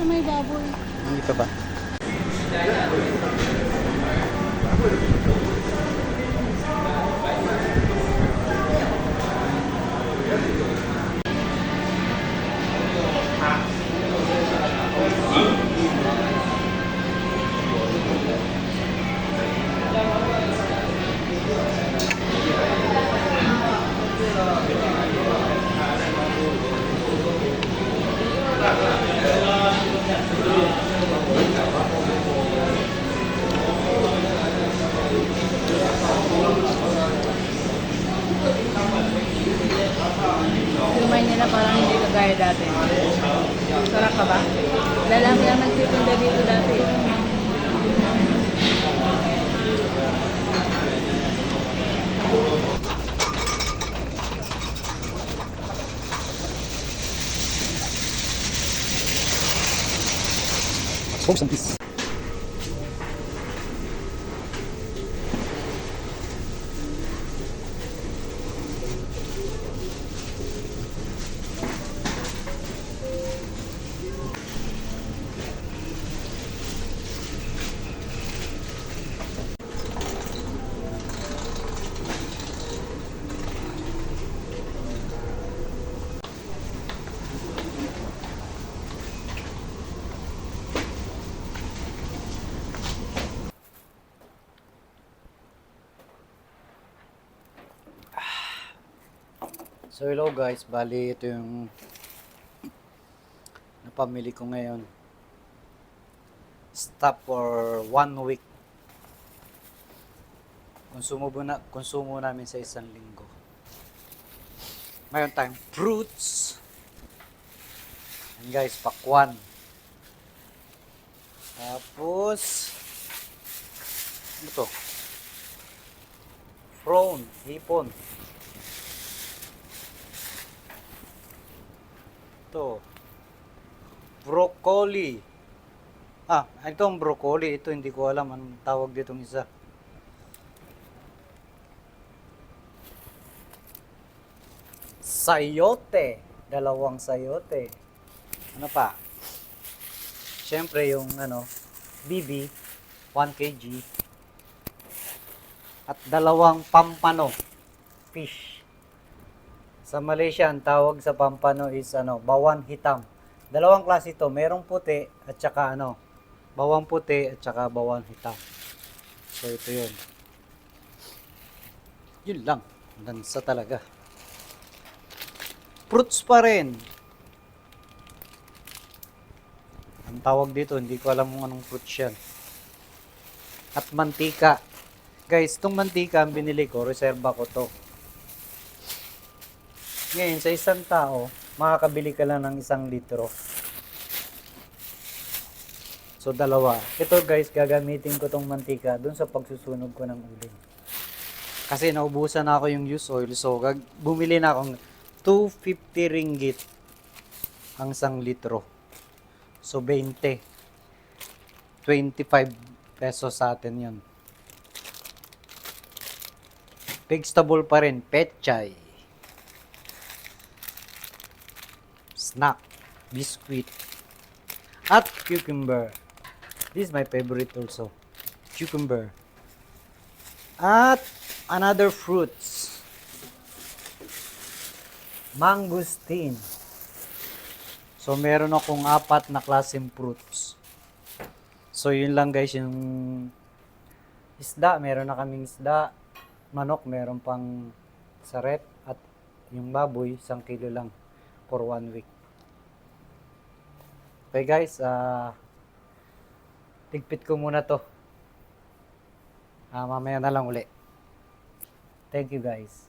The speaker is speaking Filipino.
sa may baboy. Hindi pa ba? Lumay nila parang hindi kagaya dati. Sarap ka ba? Lalaki ang nagtitinda dito dati. Focus on this. So hello guys, bali ito yung napamili ko ngayon. Stop for 1 week. Konsumo namin sa isang linggo. Mayroon tayong fruits. And guys, pakwan. Tapos ano to? Prawn, hipon. Ito. Broccoli. Ito ang broccoli. Ito hindi ko alam anong tawag ditong isa. Sayote. Dalawang sayote. Ano pa? Siyempre yung BB 1 kg. At dalawang pampano fish. Sa Malaysia, ang tawag sa pampano is bawang hitam. Dalawang klase ito, merong puti at saka bawang puti at saka bawang hitam. So ito 'yun. Yun lang, lansa talaga. Fruits pa rin. Ang tawag dito, hindi ko alam kung anong fruits yan. At mantika. Guys, itong mantika ang binili ko, reserva ko to. Ngayon, sa isang tao, makakabili ka lang ng 1 litro. So, dalawa. Ito guys, gagamitin ko tong mantika dun sa pagsusunog ko ng uling. Kasi naubusan na ako yung used oil. So, bumili na akong 250 ringgit ang 1 litro. So, 25 pesos sa atin yun. Vegetable pa rin, pechay. Snack, biscuit, at cucumber. This is my favorite also. Cucumber. At another fruits. Mangosteen. So, meron akong 4 na klaseng fruits. So, yun lang guys, yung isda. Meron na kaming isda. Manok, meron pang saret. At yung baboy, 1 kilo lang for 1 week. Okay guys, tigpit ko muna to. Mamaya na lang uli. Thank you guys.